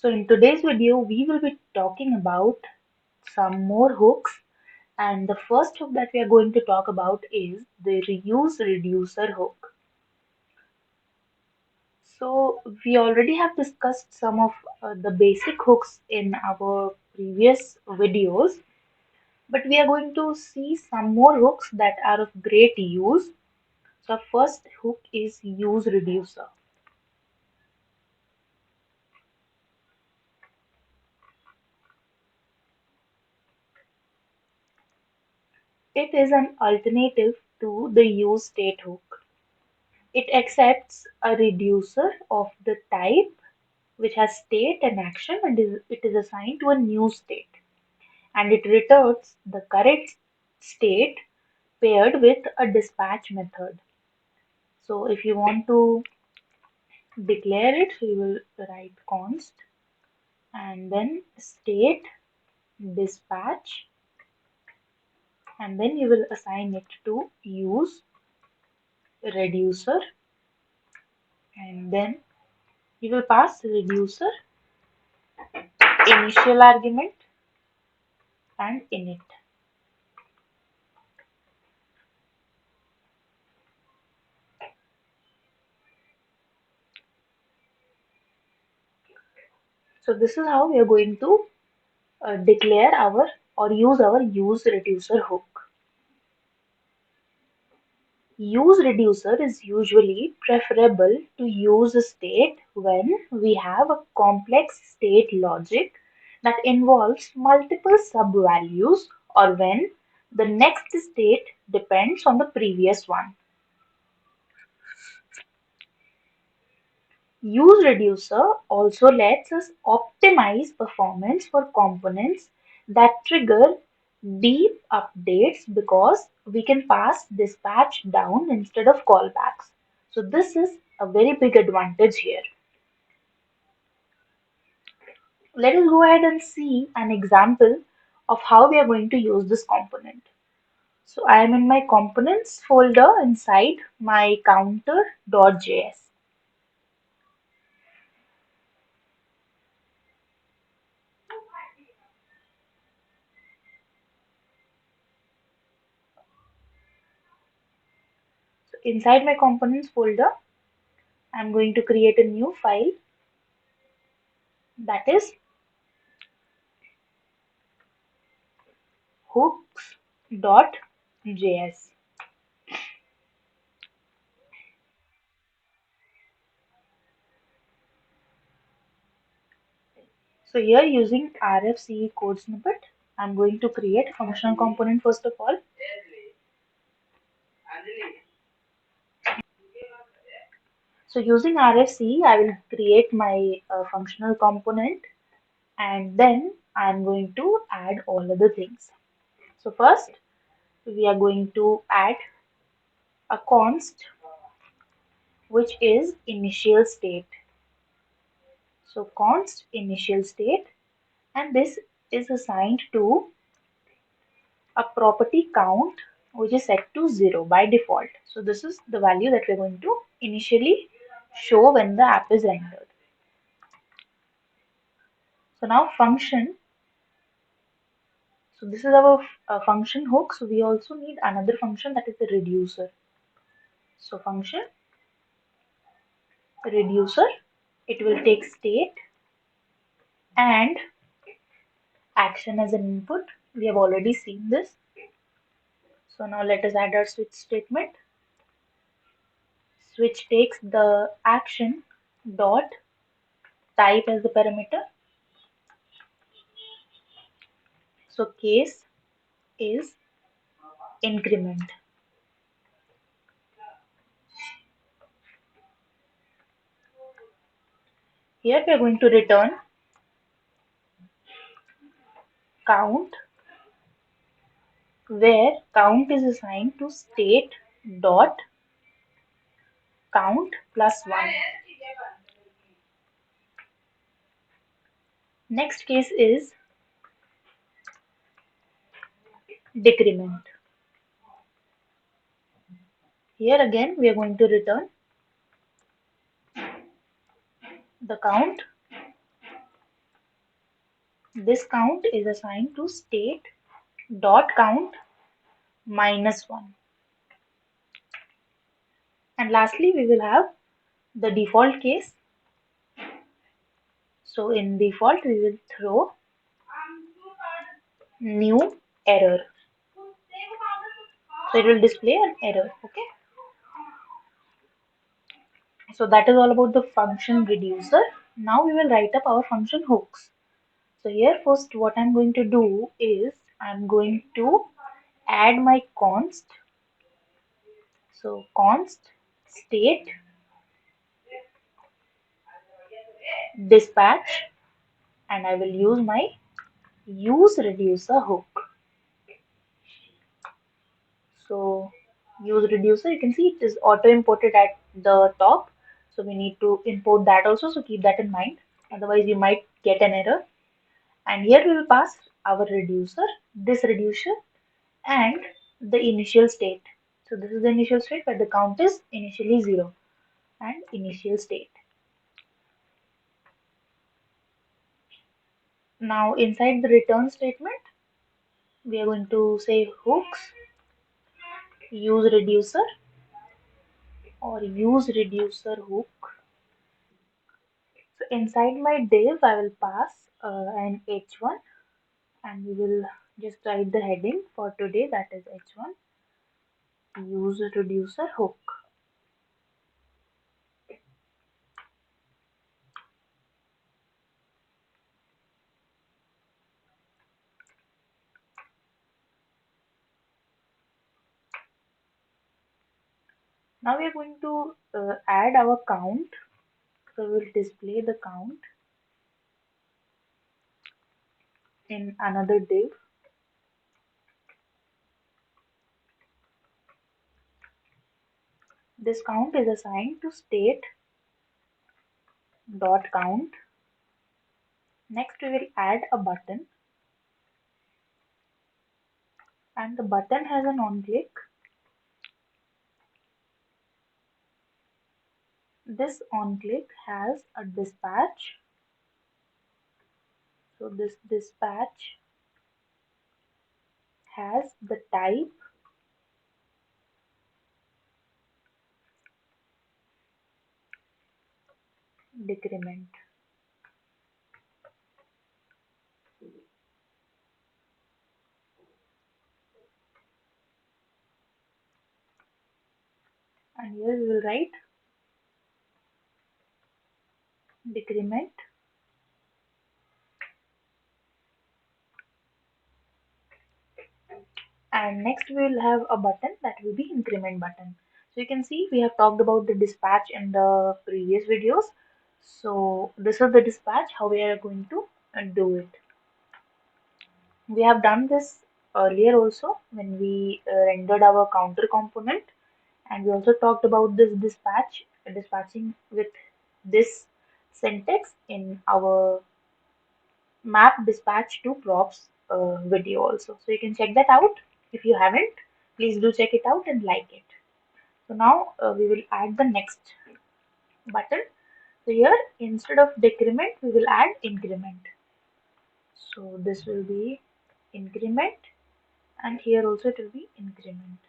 So in today's video, we will be talking about some more hooks, and the first hook that we are going to talk about is the reuse reducer hook. So we already have discussed some of the basic hooks in our previous videos, but we are going to see some more hooks that are of great use. So our first hook is use reducer. It is an alternative to the use state hook. It accepts a reducer of the type which has state and action, and it is assigned to a new state, and it returns the correct state paired with a dispatch method. So if you want to declare it, we will write const and then state dispatch, and then you will assign it to use reducer, and then you will pass reducer initial argument and init. So this is how we are going to declare our or use our use reducer hook. Use reducer is usually preferable to use a state when we have a complex state logic that involves multiple sub-values, or when the next state depends on the previous one. useReducer also lets us optimize performance for components that trigger deep updates because we can pass dispatch down instead of callbacks. So this is a very big advantage here. Let us go ahead and see an example of how we are going to use this component. So I am in my components folder inside my counter.js. So inside my components folder, I'm going to create a new file, that is hooks.js. So here, using RFCE code snippet, I'm going to create a functional component first of all. So using RFCE, I will create my functional component, and then I'm going to add all other things. So first, we are going to add a const which is initial state. So const initial state, and this is assigned to a property count which is set to 0 by default. So this is the value that we're going to initially show when the app is rendered. So now function. So this is our function hook. So we also need another function, that is the reducer. So function reducer, it will take state and action as an input. We have already seen this. So now let us add our switch statement. Switch takes the action dot type as the parameter. So case is increment. Here we are going to return count, where count is assigned to state dot count plus 1. Next case is decrement. Here again we are going to return the count This count is assigned to state dot count -1. And lastly, we will have the default case. So in default, we will throw new error. So it will display an error. Okay. So that is all about the function reducer. Now we will write up our function hooks. So here first what I'm going to do is I'm going to add my const. So const state dispatch, and I will use my useReducer hook. So useReducer, you can see it is auto imported at the top. So we need to import that also. So keep that in mind. Otherwise you might get an error. And here we will pass our reducer, this reducer, and the initial state. So this is the initial state where the count is initially 0 and initial state. Now inside the return statement, we are going to say hooks, use reducer or use reducer hook. So inside my div, I will pass an h1, and we will just write the heading for today, that is h1, use reducer hook. Now we are going to add our count. So we will display the count in another div. This count is assigned to state dot count. Next we will add a button, and the button has an on click. This on click has a dispatch. So this dispatch has the type decrement. And here we will write decrement, and next we will have a button that will be increment button. So you can see we have talked about the dispatch in the previous videos. So this is the dispatch, how we are going to do it. We have done this earlier also when we rendered our counter component, and we also talked about this dispatching with this syntax in our map dispatch to props video also. So you can check that out. If you haven't, please do check it out and like it. So now we will add the next button. So here instead of decrement, we will add increment. So this will be increment, and here also it will be increment.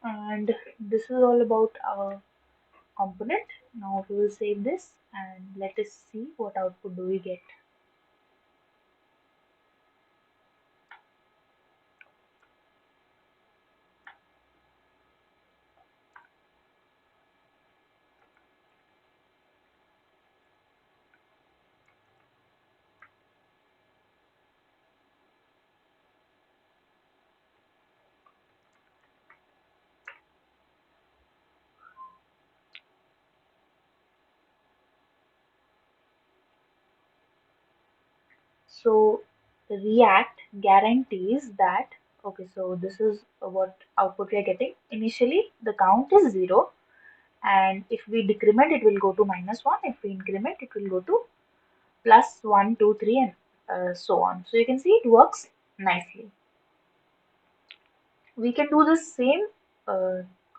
And this is all about our component. Now we will save this and let us see what output do we get. So React guarantees that, okay, so this is what output we are getting. Initially the count is 0, and if we decrement it will go to -1, if we increment it will go to +1, 2, 3, and so on. So you can see it works nicely. We can do the same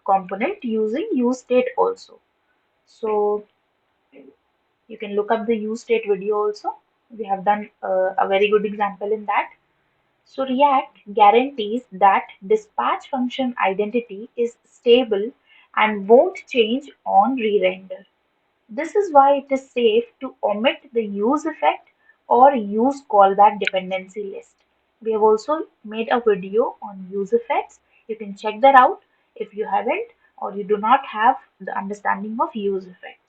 component using useState also. So you can look up the useState video also. We have done a very good example in that. So React guarantees that dispatch function identity is stable and won't change on re-render. This is why it is safe to omit the use effect or use callback dependency list. We have also made a video on use effects. You can check that out if you haven't or you do not have the understanding of use effect.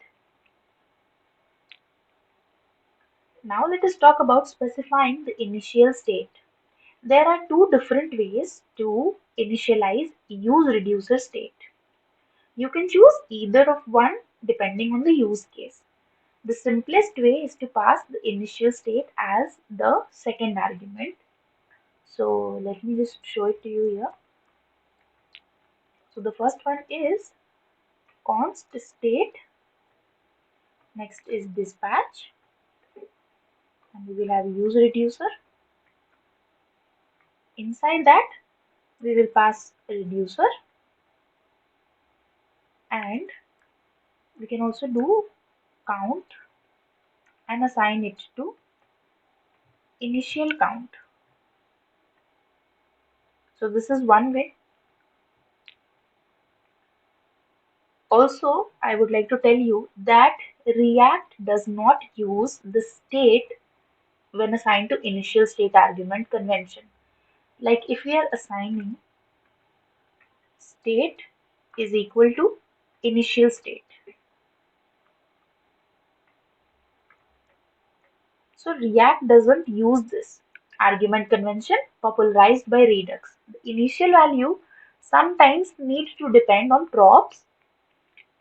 Now let us talk about specifying the initial state. There are two different ways to initialize useReducer state. You can choose either of one depending on the use case. The simplest way is to pass the initial state as the second argument. So let me just show it to you here. So the first one is const state, next is dispatch, and we will have useReducer. Inside that, we will pass a reducer, and we can also do count and assign it to initial count. So this is one way. Also, I would like to tell you that React does not use the state when assigned to initial state argument convention. Like if we are assigning state is equal to initial state. So React doesn't use this argument convention popularized by Redux. The initial value sometimes needs to depend on props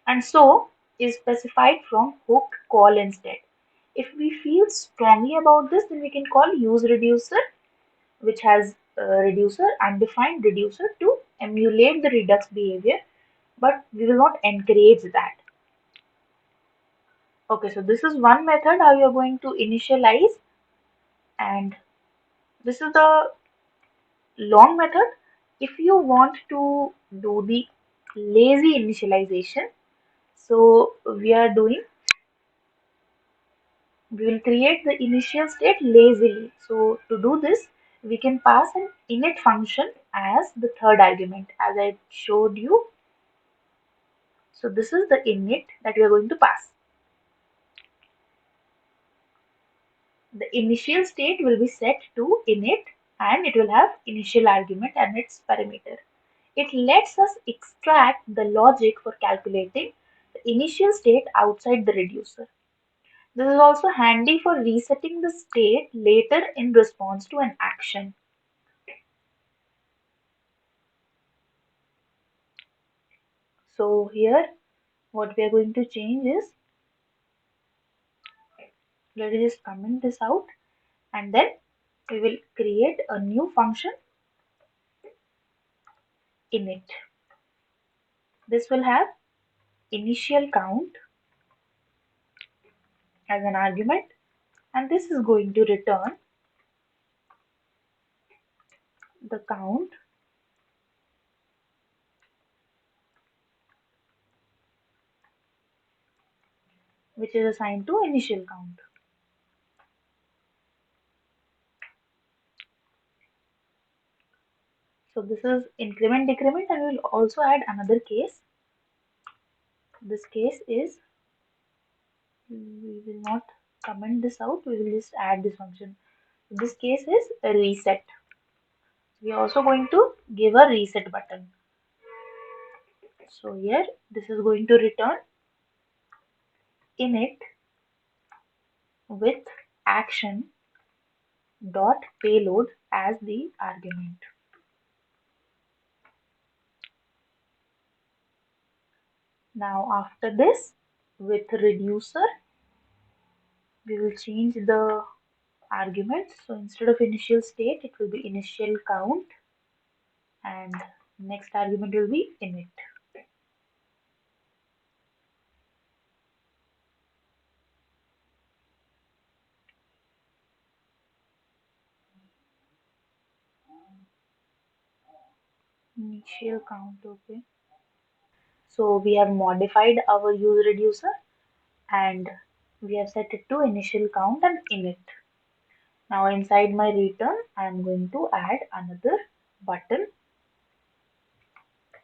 and so is specified from hook call instead. If we feel strongly about this, then we can call useReducer, which has a reducer, undefined reducer to emulate the Redux behavior, but we will not encourage that. Okay, so this is one method how you are going to initialize, and this is the long method. If you want to do the lazy initialization, so we will create the initial state lazily. So to do this, we can pass an init function as the third argument, as I showed you. So this is the init that we are going to pass. The initial state will be set to init and it will have initial argument and its parameter. It lets us extract the logic for calculating the initial state outside the reducer. This is also handy for resetting the state later in response to an action. So here what we are going to change is, let us just comment this out, and then we will create a new function init. This will have initial count as an argument, and this is going to return the count which is assigned to initial count. So this is increment decrement, and we will also add another case. This case is, we will not comment this out, we will just add this function. This case is a reset. We are also going to give a reset button. So here this is going to return init with action dot payload as the argument. Now after this, with reducer, we will change the argument. So instead of initial state, it will be initial count, and next argument will be init. Initial count, okay. So we have modified our useReducer and we have set it to initial count and init. Now inside my return, I am going to add another button.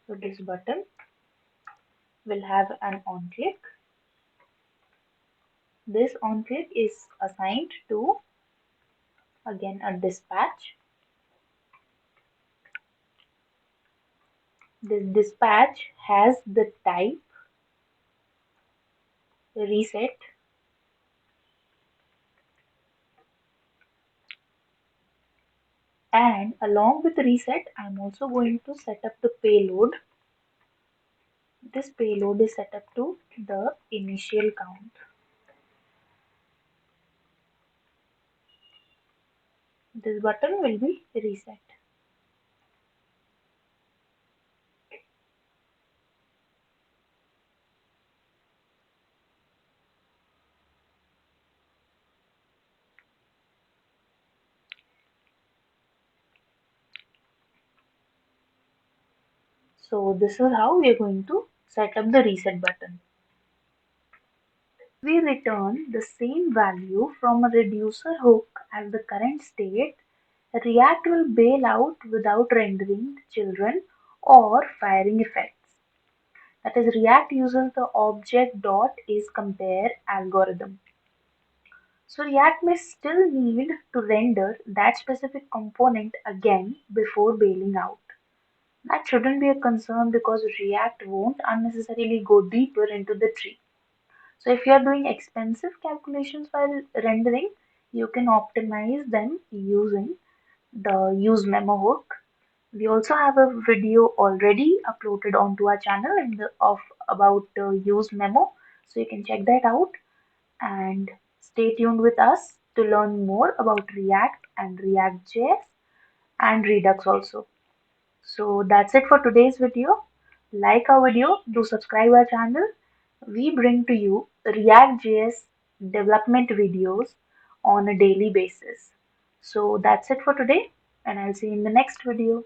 So this button will have an on click. This on click is assigned to again a dispatch. This dispatch has the type reset, and along with reset, I'm also going to set up the payload. This payload is set up to the initial count. This button will be reset. So this is how we are going to set up the reset button. We return the same value from a reducer hook as the current state. React will bail out without rendering children or firing effects. That is, React uses the object.isCompare algorithm. So React may still need to render that specific component again before bailing out. That shouldn't be a concern because React won't unnecessarily go deeper into the tree. So if you are doing expensive calculations while rendering, you can optimize them using the use memo hook. We also have a video already uploaded onto our channel of about use memo, so you can check that out and stay tuned with us to learn more about React and React.js and Redux also. So that's it for today's video. Like our video, do subscribe our channel. We bring to you React.js development videos on a daily basis. So that's it for today, and I'll see you in the next video.